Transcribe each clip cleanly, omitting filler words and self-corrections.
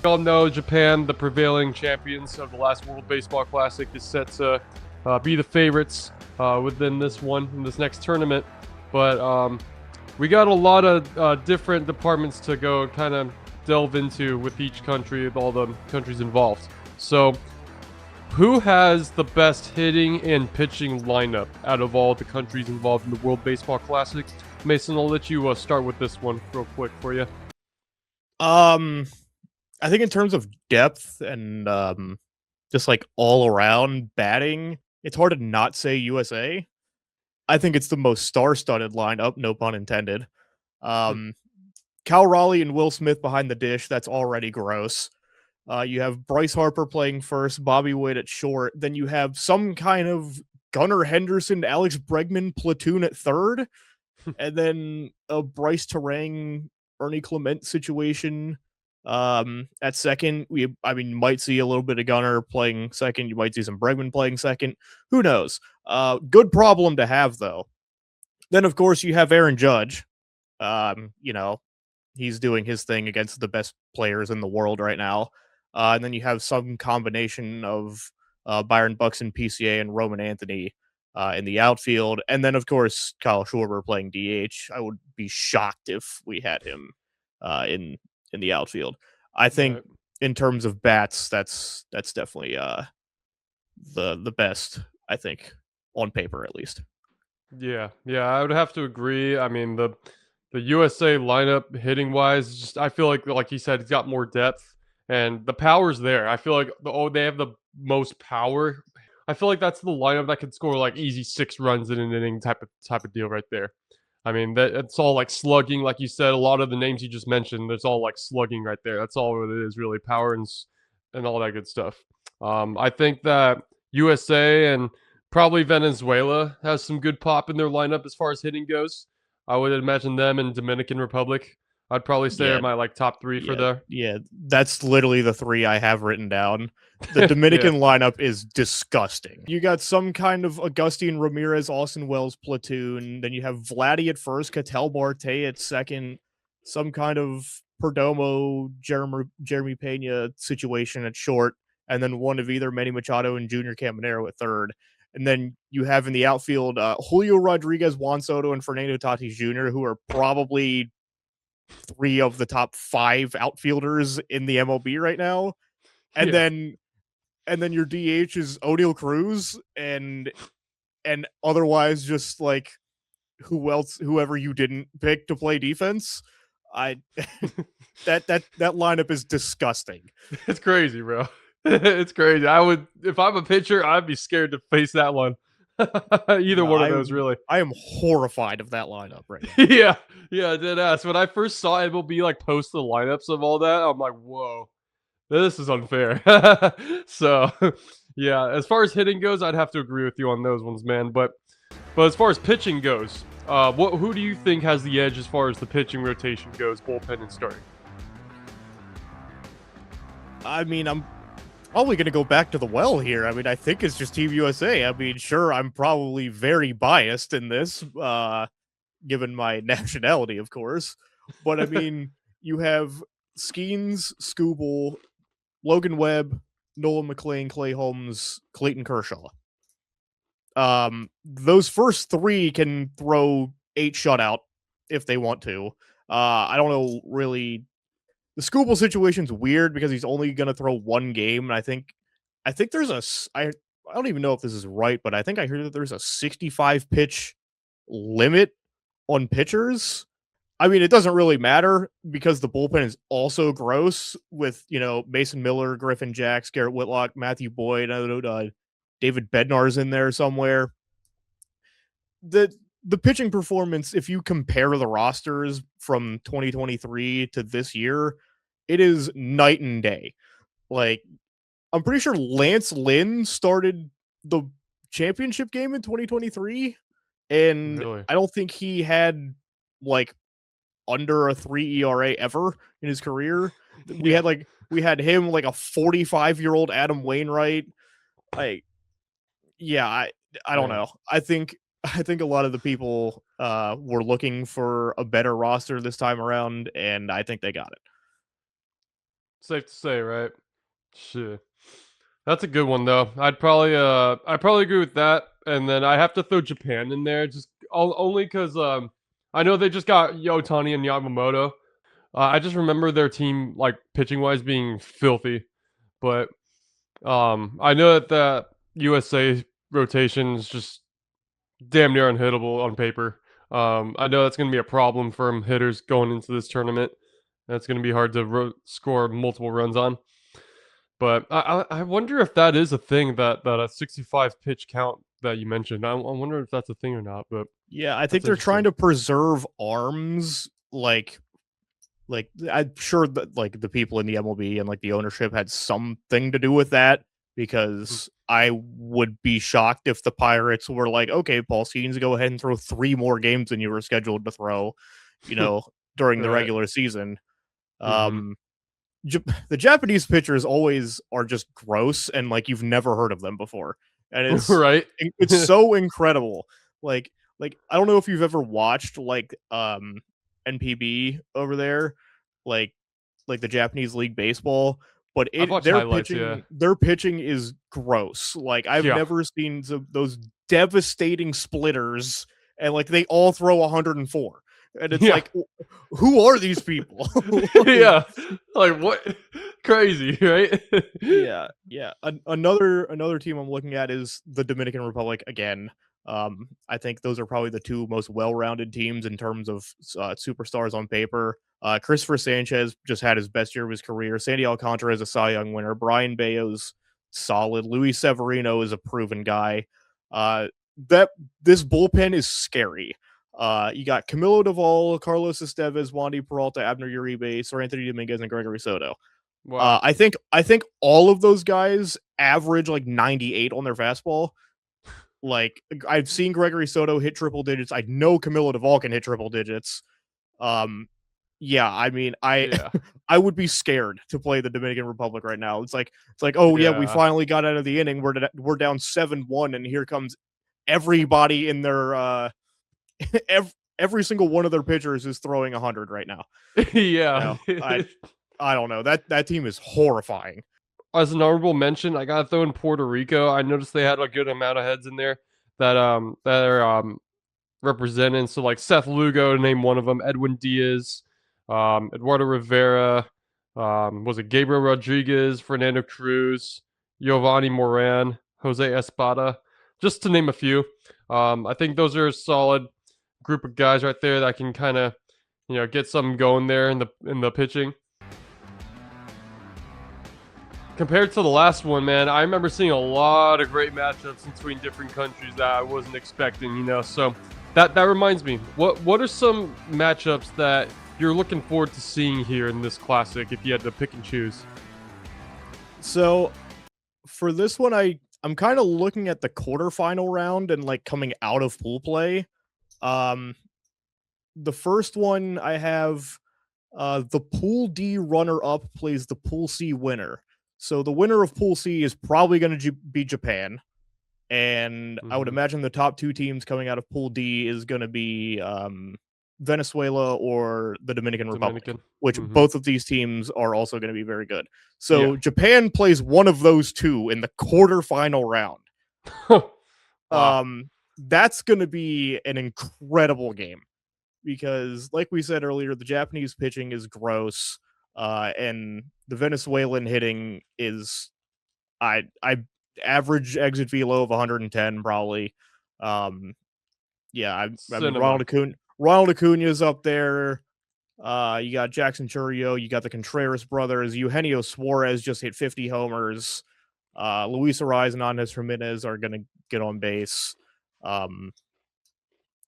We all know Japan, the prevailing champions of the last World Baseball Classic, is set to be the favorites within this next tournament. But we got a lot of different departments to go kind of delve into with each country, with all the countries involved. So, who has the best hitting and pitching lineup out of all the countries involved in the World Baseball Classic? Mason, I'll let you start with this one real quick for you. Um, I think in terms of depth and just like all around batting, it's hard to not say USA. I think it's the most star-studded lineup, no pun intended. Um, Cal Raleigh and Will Smith behind the dish. That's already gross. You have Bryce Harper playing first, Bobby Witt at short. Then you have some kind of Gunnar Henderson, Alex Bregman platoon at third, and then a Bryce Terang, Ernie Clement situation at second. Might see a little bit of Gunnar playing second. You might see some Bregman playing second. Who knows? Good problem to have though. Then of course you have Aaron Judge. You know, he's doing his thing against the best players in the world right now. And then you have some combination of Byron Buxton, PCA, and Roman Anthony in the outfield. And then, of course, Kyle Schwarber playing DH. I would be shocked if we had him in the outfield. I think Right. in terms of bats, that's definitely the best. I think on paper at least. Yeah, I would have to agree. I mean, the USA lineup hitting wise, just I feel like you said, it's got more depth and the power's there. I feel like they have the most power. I feel like that's the lineup that could score like easy 6 runs in an inning type of deal right there. I mean, that it's all like slugging, like you said. A lot of the names you just mentioned, there's all like slugging right there. That's all it is, really, power and all that good stuff. I think that USA and probably Venezuela has some good pop in their lineup as far as hitting goes. I would imagine them and Dominican Republic. I'd probably say are Yeah, my like top three for Yeah, there. yeah, that's literally the 3 I have written down. The Yeah, Dominican lineup is disgusting. You got some kind of Agustin Ramirez, Austin Wells platoon. Then you have Vladdy at first, Cattell Marte at second, some kind of Perdomo, Jeremy Pena situation at short, and then one of either Manny Machado and Junior Caminero at third. And then you have in the outfield Julio Rodriguez, Juan Soto, and Fernando Tatis Jr., who are probably 3 of the top 5 outfielders in the MLB right now. And yeah, then your DH is O'Neal Cruz and otherwise just like whoever you didn't pick to play defense. I that lineup is disgusting. it's crazy, bro. It's crazy. I would, if I'm a pitcher, I'd be scared to face that one. Either No, one of those, really. I am horrified of that lineup right now. Yeah, yeah, dead ass. When I first saw MLB like post the lineups of all that, I'm like, whoa, this is unfair. So, yeah, as far as hitting goes, I'd have to agree with you on those ones, man. But as far as pitching goes, who do you think has the edge as far as the pitching rotation goes, bullpen and starting? I mean, I'm probably going to go back to the well here. I mean, I think it's just Team USA. I mean, sure, I'm probably very biased in this, given my nationality, of course. But I mean, you have Skeens, Scooble, Logan Webb, Nolan McLean, Clay Holmes, Clayton Kershaw. Those first 3 can throw 8 shutout if they want to. I don't know really. The Scooble situation's weird because he's only going to throw 1 game, and I think there's I don't even know if this is right, but I think I heard that there's a 65 pitch limit on pitchers. I mean, it doesn't really matter because the bullpen is also gross with, Mason Miller, Griffin Jacks, Garrett Whitlock, Matthew Boyd, I don't know, David Bednar's in there somewhere. The pitching performance, if you compare the rosters from 2023 to this year, it is night and day. Like, I'm pretty sure Lance Lynn started the championship game in 2023, and Really? I don't think he had like under a 3 ERA ever in his career. Yeah. We had him like a 45-year-old Adam Wainwright. Like, yeah, I don't Man. know. I think a lot of the people were looking for a better roster this time around, and I think they got it. Safe to say, right? Shit. That's a good one though. I'd probably agree with that. And then I have to throw Japan in there just only cuz I know they just got Yotani and Yamamoto. I just remember their team like pitching wise being filthy, but I know that the USA rotation is just damn near unhittable on paper. I know that's going to be a problem for hitters going into this tournament. That's going to be hard to score multiple runs on. But I wonder if that is a thing that a 65 pitch count that you mentioned. I wonder if that's a thing or not. But Yeah, I think that's they're trying interesting. to preserve arms, like I'm sure that like the people in the MLB and like the ownership had something to do with that Mhm. because I would be shocked if the Pirates were like, okay, Paul Skeens, go ahead and throw 3 more games than you were scheduled to throw, you know, during the Right. regular season. Hmm. Um, the Japanese pitchers always are just gross and like you've never heard of them before, and Right. it's so incredible. Like I don't know if you've ever watched like NPB over there, like the Japanese League Baseball, but I've it watched highlights. Yeah. their pitching is gross. Like I've Yeah. never seen those devastating splitters, and like they all throw 104, and it's Yeah. like, who are these people? Like, Yeah. Like what? Crazy, right? yeah, yeah. Another team I'm looking at is the Dominican Republic again. I think those are probably the two most well-rounded teams in terms of superstars on paper. Christopher Sanchez just had his best year of his career. Sandy Alcantara is a Cy Young winner. Brian Bayo's solid. Luis Severino is a proven guy. Uh, that this bullpen is scary. You got Camilo Doval, Carlos Estevez, Wandy Peralta, Abner Uribe, Sir Anthony Dominguez, and Gregory Soto. Wow. I think all of those guys average like 98 on their fastball. Like I've seen Gregory Soto hit triple digits. I know Camilo Duvall can hit triple digits. Um, yeah, I mean, I Yeah. I would be scared to play the Dominican Republic right now. It's like, oh yeah, we Yeah. finally got out of the inning. We're down 7-1, and here comes everybody in their every single one of their pitchers is throwing 100 right now. You Yeah. know, I don't know, that team is horrifying. As an honorable mention, I gotta throw in Puerto Rico. I noticed they had a good amount of heads in there that are representing. So like Seth Lugo, to name one of them, Edwin Diaz, Eduardo Rivera, was it Gabriel Rodriguez, Fernando Cruz, Giovanni Moran, Jose Espada, just to name a few. I think those are a solid group of guys right there that can kind of get something going there in the pitching. Compared to the last one, man, I remember seeing a lot of great matchups between different countries that I wasn't expecting. So that reminds me, what are some matchups that you're looking forward to seeing here in this classic if you had to pick and choose? So for this one, I'm kind of looking at the quarterfinal round and like coming out of pool play. Um, the first one I have the Pool D runner up plays the Pool C winner. So the winner of Pool C is probably going to be Japan, and I would Hmm. imagine the top two teams coming out of Pool D is going to be Venezuela or the Dominican Republic, Dominican. which Hmm. both of these teams are also going to be very good. Yeah. So Japan plays one of those two in the quarterfinal round. Wow. That's going to be an incredible game because, like we said earlier, the Japanese pitching is gross, and the Venezuelan hitting is I average exit velo of 110 probably. Um, yeah, I mean Cinema. Ronald Acuna is up there. You got Jackson Churio, you got the Contreras brothers, Eugenio Suarez just hit 50 homers. Luis Ariz and Andres Ramirez are gonna get on base. Um,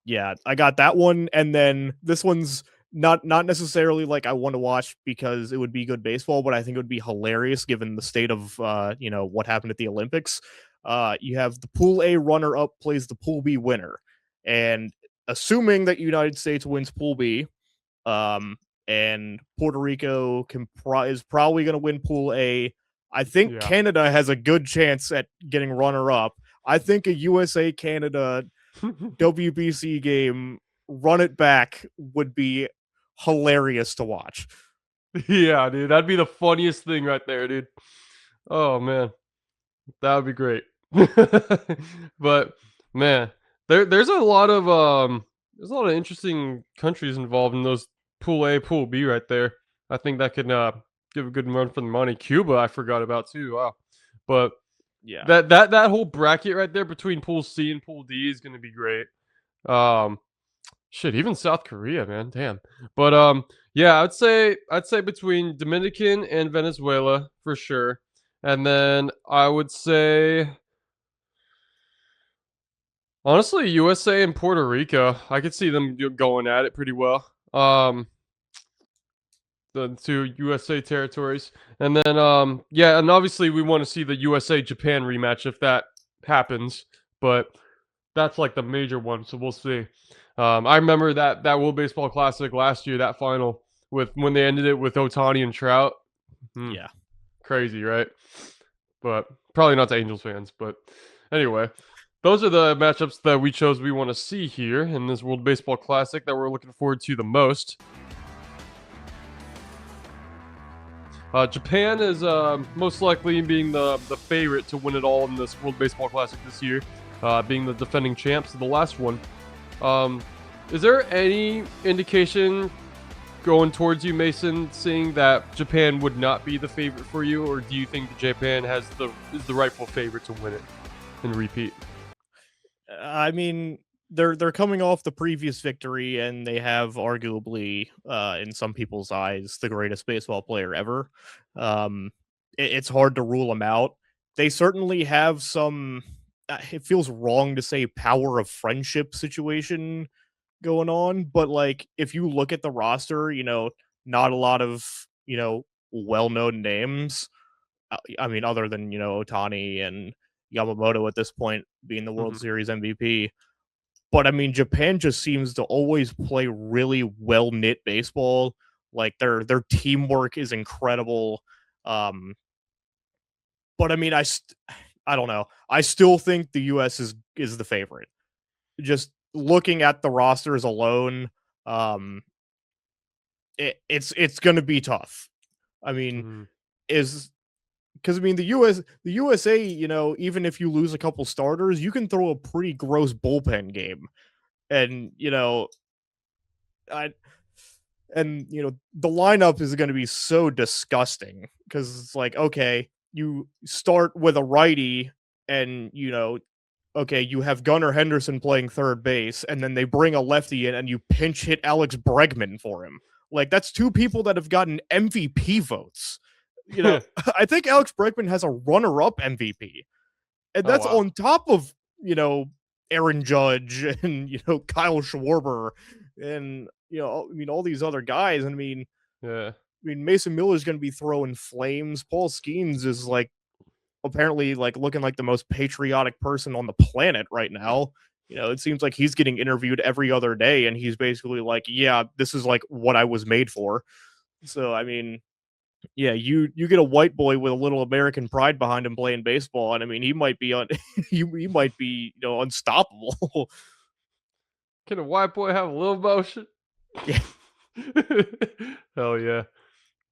yeah, I got that one, and then this one's not necessarily like I want to watch because it would be good baseball, but I think it would be hilarious given the state of what happened at the Olympics. You have the Pool A runner up plays the Pool B winner, and assuming that United States wins Pool B, um, and Puerto Rico is probably going to win Pool A. I think Yeah. Canada has a good chance at getting runner up. I think a USA Canada WBC game, run it back would be hilarious to watch. Yeah, dude, that'd be the funniest thing right there, dude. Oh man, that would be great. But man, there's a lot of interesting countries involved in those Pool A, Pool B right there. I think that could give a good run for the money. Cuba, I forgot about too. Wow, but Yeah. that whole bracket right there between Pool C and Pool D is going to be great. Um, Shit, even South Korea, man, damn. But yeah, I'd say between Dominican and Venezuela for sure, and then I would say honestly USA and Puerto Rico. I could see them going at it pretty well. The two USA territories, and then yeah, and obviously we want to see the USA Japan rematch if that happens, but that's like the major one, so we'll see. I remember that World Baseball Classic last year, that final with when they ended it with Otani and Trout. Hmm, Yeah. crazy, right? But probably not to Angels fans. But anyway, those are the matchups that we chose we want to see here in this World Baseball Classic that we're looking forward to the most. Japan is most likely being the favorite to win it all in this World Baseball Classic this year, being the defending champs of the last one. Um, is there any indication going towards you, Mason, seeing that Japan would not be the favorite for you, or do you think Japan is the rightful favorite to win it and repeat? I mean, they're coming off the previous victory, and they have arguably, in some people's eyes, the greatest baseball player ever. Um, it's hard to rule them out. They certainly have some. It feels wrong to say power of friendship situation going on, but like if you look at the roster, not a lot of well-known names. I mean, other than Otani and Yamamoto at this point being the World Hmm. Series MVP. But I mean, Japan just seems to always play really well knit baseball. Like their teamwork is incredible. Um, but I mean, I don't know. I still think the U.S. is the favorite. Just looking at the rosters alone, um, it's going to be tough. I mean, Hmm. is because I mean the USA, even if you lose a couple starters, you can throw a pretty gross bullpen game, and I the lineup is going to be so disgusting because it's like, okay, you start with a righty, and okay, you have Gunnar Henderson playing third base, and then they bring a lefty in, and you pinch hit Alex Bregman for him. Like that's two people that have gotten MVP votes. I think Alex Bregman has a runner-up MVP, and Oh that's wow. on top of Aaron Judge and Kyle Schwarber and I mean all these other guys. And Yeah. I mean Mason Miller is going to be throwing flames. Paul Skeens is like apparently like looking like the most patriotic person on the planet right now. It seems like he's getting interviewed every other day, and he's basically like, "Yeah, this is like what I was made for." So I mean, yeah, you get a white boy with a little American pride behind him playing baseball, and I mean he might be on he might be unstoppable. Can a white boy have a little motion? Yeah, Hell yeah.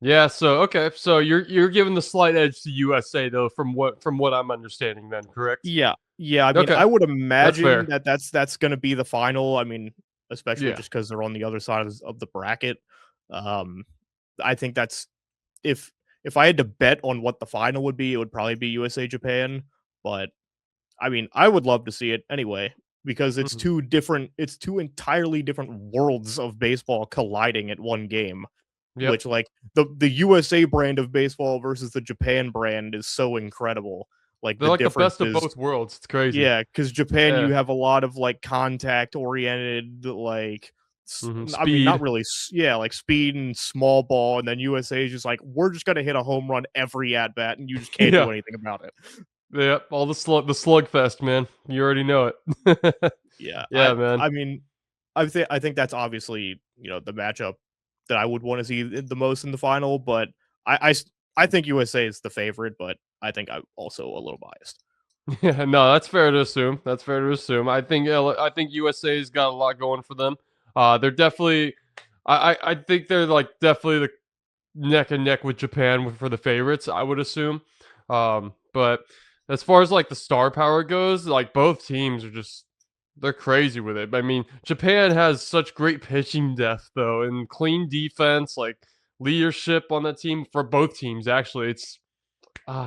Yeah, so okay, so you're giving the slight edge to USA though from what I'm understanding then, correct? yeah. I mean, Okay, I would that's imagine fair. that that's going to be the final. I mean, especially Yeah. just because they're on the other side of the bracket. Um, I think that's if if I had to bet on what the final would be, it would probably be USA Japan. But I mean, I would love to see it anyway because Mhm. it's two entirely different worlds of baseball colliding at one game, Yep. which like the USA brand of baseball versus the Japan brand is so incredible. Like They're the like the best of differences. both worlds. It's crazy. Yeah, because Japan, Yeah. you have a lot of like contact oriented, like Mhm. I mean, not Speed. really, yeah, like speed and small ball, and then USA is just like we're just gonna hit a home run every at bat, and you just can't Yeah. do anything about it. Yep. All the slugfest, man. You already know it. Yeah, Yeah, man. I mean, I think that's obviously the matchup that I would want to see the most in the final, but I think USA is the favorite, but I think I'm also a little biased. Yeah, no, that's fair to assume. That's fair to assume. I think USA's got a lot going for them. They're definitely I think they're like definitely neck and neck with Japan for the favorites, I would assume. But as far as like the star power goes, like both teams are just they're crazy with it. I mean, Japan has such great pitching depth though, and clean defense, like leadership on that team for both teams. Actually, it's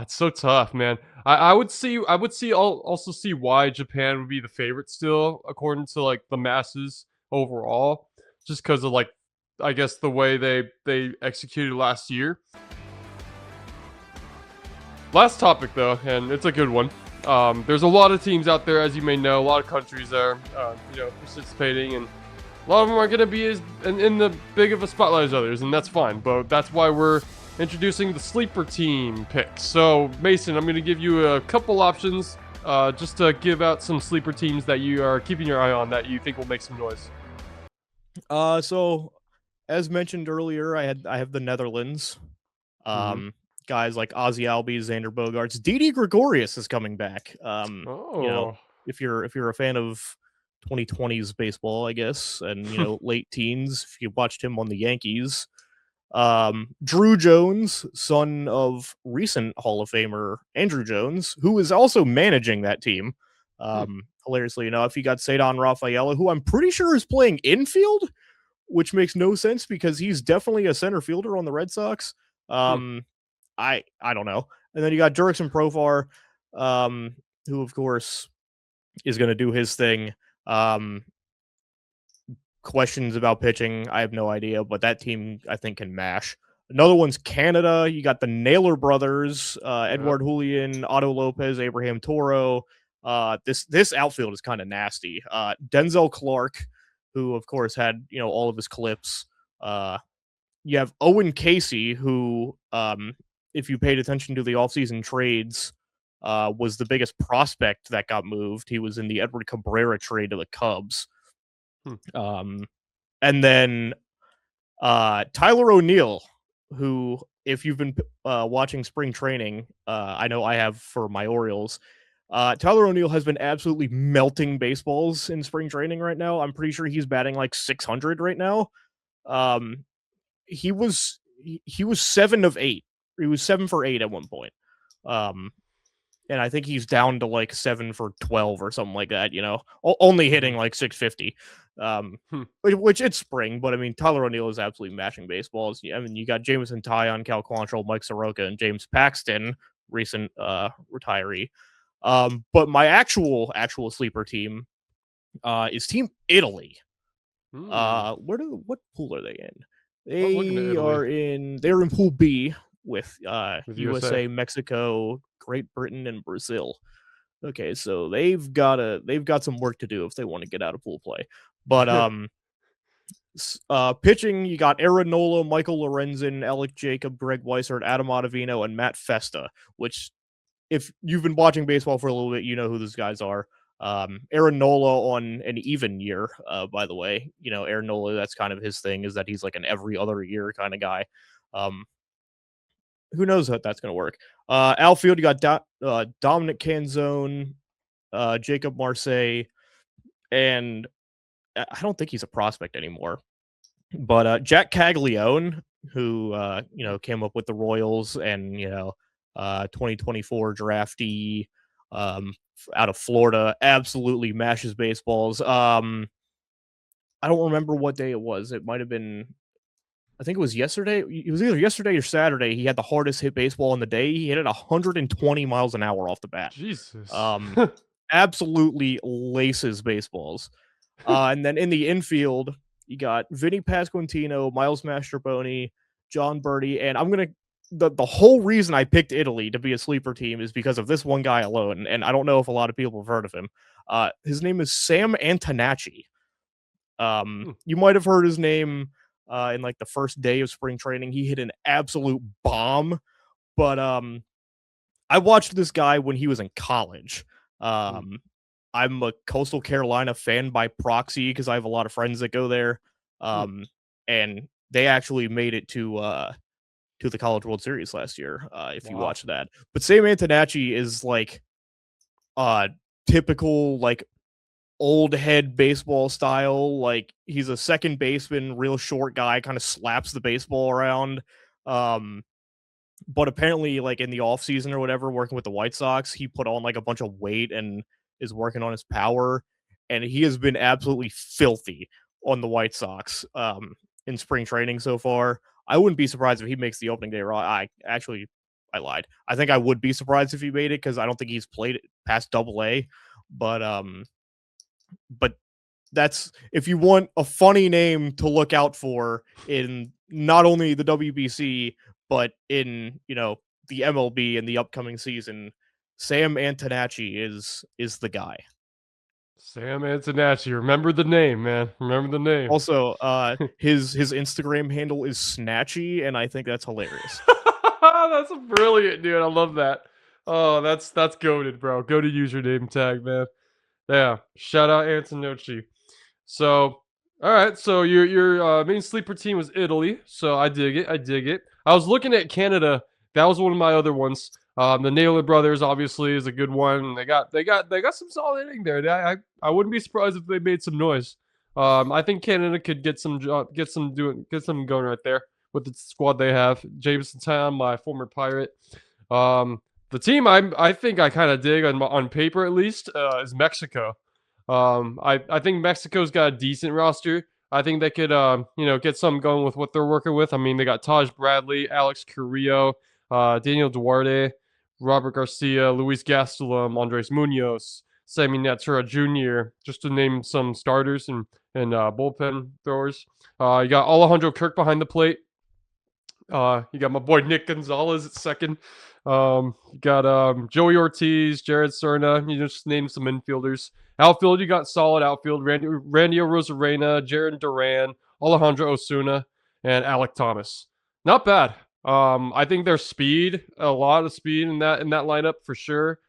so tough, man. I would see also see why Japan would be the favorite still, according to like the masses overall, just because of like I guess the way they executed last year. Last topic though, and it's a good one. There's a lot of teams out there, as you may know, a lot of countries are participating, and a lot of them are going to be as in the big of a spotlight as others, and that's fine. But that's why we're introducing the sleeper team picks. So Mason, I'm going to give you a couple options, just to give out some sleeper teams that you are keeping your eye on that you think will make some noise. So as mentioned earlier, I have the Netherlands. Mm-hmm. Guys like Ozzy Albies, Xander Bogaerts, Didi Gregorius is coming back. You know, Oh, if you're a fan of 2020s baseball, I guess, and late teens, if you watched him on the Yankees, Drew Jones, son of recent Hall of Famer Andrew Jones, who is also managing that team. hmm, Hilariously enough, you got Cedon Rafaela, who I'm pretty sure is playing infield, which makes no sense because he's definitely a center fielder on the Red Sox. hmm. Um, I don't know. And then you got Jurickson Profar, who of course is going to do his thing. Um, Questions about pitching, I have no idea, but that team I think can mash. Another one's Canada. You got the Naylor brothers, Yep. Edward Julian, Otto Lopez, Abraham Toro. This outfield is kind of nasty. Denzel Clark, who of course had all of his clips. You have Owen Casey, who, if you paid attention to the offseason trades, was the biggest prospect that got moved. He was in the Edward Cabrera trade to the Cubs. Hmm. Um, and then Tyler O'Neill, who, if you've been watching spring training, I know I have for my Orioles. Tyler O'Neill has been absolutely melting baseballs in spring training right now. I'm pretty sure he's batting like 600 right now. Um, he was 7 of 8. He was 7 for 8 at one point. Um, and I think he's down to like 7 for 12 or something like that. Only Mm-hmm. hitting like 650. Hmm. Which it's spring, but I mean Tyler O'Neill is absolutely mashing baseballs. I mean you got Jameson Tyon, Cal Quantrill, Mike Soroka, and James Paxton, recent retiree. But my actual sleeper team is Team Italy. Hmm. What pool are they in? I was looking at Italy They're in Pool B with with USA. USA, Mexico, Great Britain, and Brazil. Okay, so they've got some work to do if they want to get out of pool play. But pitching, you got Aaron Nola, Michael Lorenzen, Alec Jacob, Greg Weissert, Adam Ottavino, and Matt Festa. Which, if you've been watching baseball for a little bit, you know who those guys are. Aaron Nola on an even year, by the way. Aaron Nola, that's kind of his thing, is that he's like an every other year kind of guy. Um, who knows how that's going to work? Outfield, you got Dominic Canzone, Jacob Marseille, and I don't think he's a prospect anymore. But Jack Caglione, who came up with the Royals and 2024 draftee out of Florida, absolutely mashes baseballs. I don't remember what day it was. It might have been. I think it was yesterday. It was either yesterday or Saturday. He had the hardest hit baseball in the day. He hit it 120 miles an hour off the bat. Jesus. Um, Absolutely laces baseballs. And then in the infield, you got Vinny Pasquantino, Miles Mastrobuoni, John Birdie, and the whole reason I picked Italy to be a sleeper team is because of this one guy alone, and I don't know if a lot of people have heard of him. His name is Sam Antonacci. Hmm. You might have heard his name in like the first day of spring training. He hit an absolute bomb, but I watched this guy when he was in college. Hmm. Um, I'm a Coastal Carolina fan by proxy because I have a lot of friends that go there. Hmm. Um, and they actually made it to the College World Series last year. If you Wow. watch that, but Sam Antonacci is like typical like old head baseball style. Like he's a second baseman, real short guy, kind of slaps the baseball around. Um, but apparently, like in the off season or whatever, working with the White Sox, he put on like a bunch of weight and is working on his power, and he has been absolutely filthy on the White Sox in spring training so far. I wouldn't be surprised if he makes the opening day raw. I lied. I think I would be surprised if he made it because I don't think he's played it past Double A. But that's if you want a funny name to look out for in not only the WBC but in the MLB in the upcoming season. Sam Antonacci is the guy. Sam Antonacci. Remember the name, man. Remember the name. Also, his Instagram handle is Snatchy, and I think that's hilarious. That's brilliant, dude. I love that. Oh, that's goated, bro. Goated username tag, man. Yeah. Shout out Antonacci. So, all right. So your main sleeper team was Italy. So I dig it. I dig it. I was looking at Canada. That was one of my other ones. The Naylor brothers obviously is a good one. They got some solid hitting there. I wouldn't be surprised if they made some noise. I think Canada could get some going right there with the squad they have. Jameson Town, my former Pirate. Um, the team I think I kind of dig on paper at least is Mexico. I think Mexico's got a decent roster. I think they could, get something going with what they're working with. I mean, they got Taj Bradley, Alex Carrillo, Daniel Duarte, Robert Garcia, Luis Gastelum, Andres Munoz, Sammy Natura Jr., just to name some starters and bullpen throwers. You got Alejandro Kirk behind the plate. You got my boy Nick Gonzalez at second. You got Joey Ortiz, Jared Serna. You just named some infielders. Outfield, you got solid outfield. Randy Rosarena, Jared Duran, Alejandro Osuna, and Alec Thomas. Not bad. I think there's speed, a lot of speed in that lineup for sure.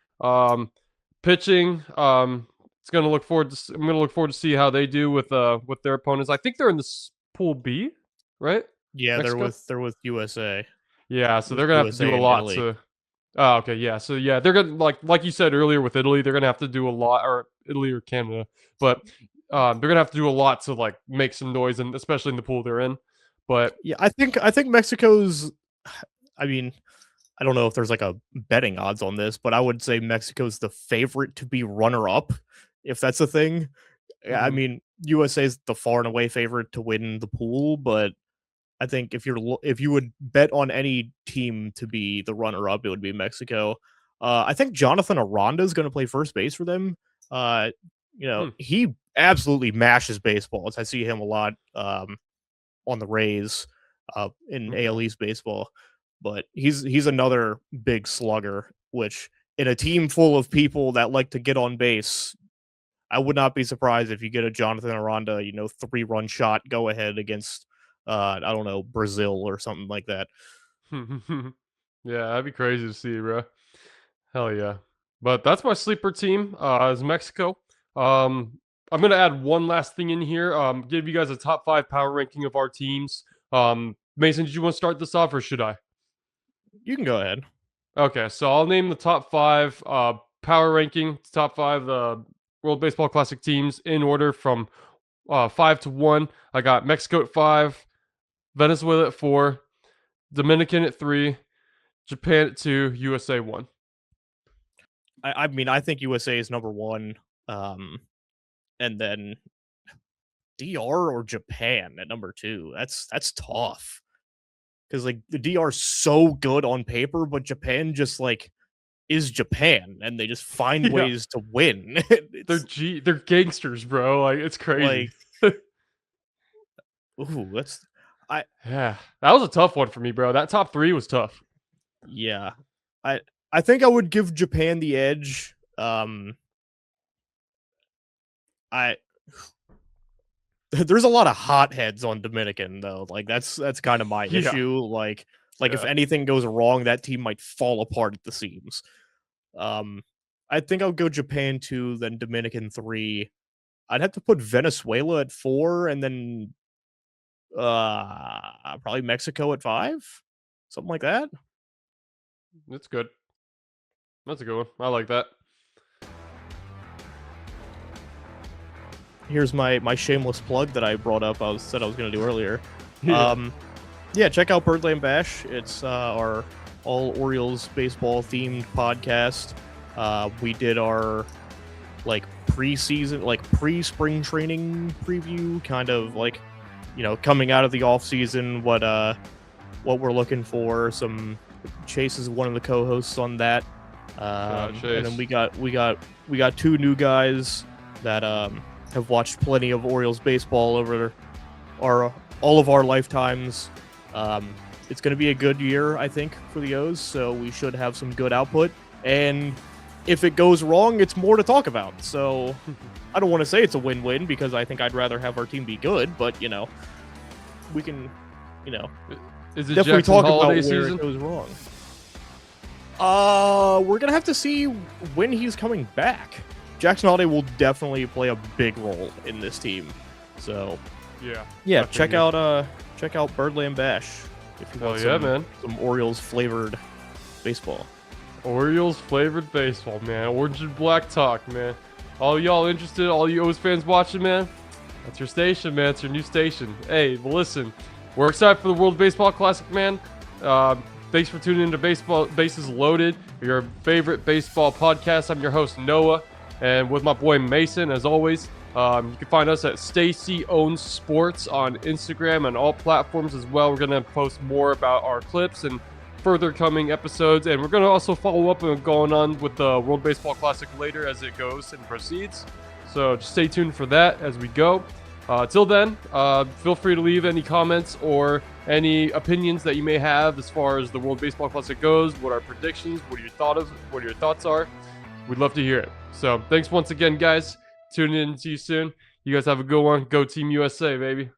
Pitching, it's gonna look forward to. I'm gonna look forward to see how they do with their opponents. I think they're in this pool B, right? Yeah, Mexico. they're with USA. Yeah, so With they're gonna have to do USA a and lot Italy. to. Oh, okay, yeah. So yeah, they're gonna like you said earlier with Italy, they're gonna have to do a lot, or Italy or Canada, but they're gonna have to do a lot to like make some noise, and especially in the pool they're in. But Yeah, I think Mexico's. I mean, I don't know if there's like a betting odds on this, but I would say Mexico's the favorite to be runner up, if that's a thing. Yeah, I mhm. mean, USA is the far and away favorite to win the pool, but I think if you would bet on any team to be the runner up, it would be Mexico. I think Jonathan Aranda is going to play first base for them. Uh, Hmm. he absolutely mashes baseballs. I see him a lot on the Rays in Okay. AL East baseball, but he's another big slugger. Which in a team full of people that like to get on base, I would not be surprised if you get a Jonathan Aranda, 3-run shot go ahead against I don't know, Brazil or something like that. Yeah, that'd be crazy to see, bro. Hell yeah. But that's my sleeper team. Is Mexico. Um, I'm gonna add one last thing in here. Give you guys a top five power ranking of our teams. Mason, did you want to start this off, or should I? You can go ahead. Okay, so I'll name the top five power ranking, top five World Baseball Classic teams in order from 5 to 1. I got Mexico at 5, Venezuela at 4, Dominican at 3, Japan at 2, USA 1. I mean, I think USA is number one, um, and then DR or Japan at number two. That's tough because like the DR is so good on paper, but Japan just like is Japan, and they just find Yeah, ways to win. It's they're gangsters, bro. Like it's crazy. like, ooh, that's I Yeah, that was a tough one for me, bro. That top 3 was tough. yeah. I I think I would give Japan the edge. I there's a lot of hotheads on Dominican though. Like that's kind of my Yeah, issue. Like if yeah. anything goes wrong, that team might fall apart at the seams. Um, I think I'll go Japan 2, then Dominican 3. I'd have to put Venezuela at 4, and then probably Mexico at 5, something like that. It's good. That's a good one. I like that. Here's my shameless plug that I brought up. I was said I was going to do earlier. Yeah. Um, Yeah, check out Birdland Bash. It's our all Orioles baseball themed podcast. We did our like preseason, like pre-spring training preview, kind of like, coming out of the off season, what we're looking for. Some Chase is one of the co-hosts on that, and then Chase. we got two new guys that have watched plenty of Orioles baseball over all of our lifetimes. It's going to be a good year, I think, for the O's, so we should have some good output. And if it goes wrong, it's more to talk about. So I don't want to say it's a win-win because I think I'd rather have our team be good, but we can, Is it definitely Jackson talk about holiday where season? it goes wrong. We're gonna have to see when he's coming back. Jackson Holiday will definitely play a big role in this team. So Yeah. yeah, Definitely. check out Birdland Bash if you want man. some Orioles flavored baseball. Orioles flavored baseball, man. Orange and black talk, man. All y'all interested, all you O's fans watching, man. That's your station, man. It's your new station. Hey, well, listen, we're excited for the World Baseball Classic, man. Thanks for tuning into Baseball Bases Loaded, your favorite baseball podcast. I'm your host, Noah, and with my boy Mason, as always. You can find us at Stacey Owns Sports on Instagram and all platforms as well. We're going to post more about our clips and further coming episodes, and we're going to also follow up on going on with the World Baseball Classic later as it goes and proceeds. So just stay tuned for that as we go. Till then, feel free to leave any comments or any opinions that you may have as far as the World Baseball Classic goes. What are predictions? What your thoughts are? We'd love to hear it. So thanks once again, guys. Tune in to you soon. You guys have a good one. Go Team USA, baby.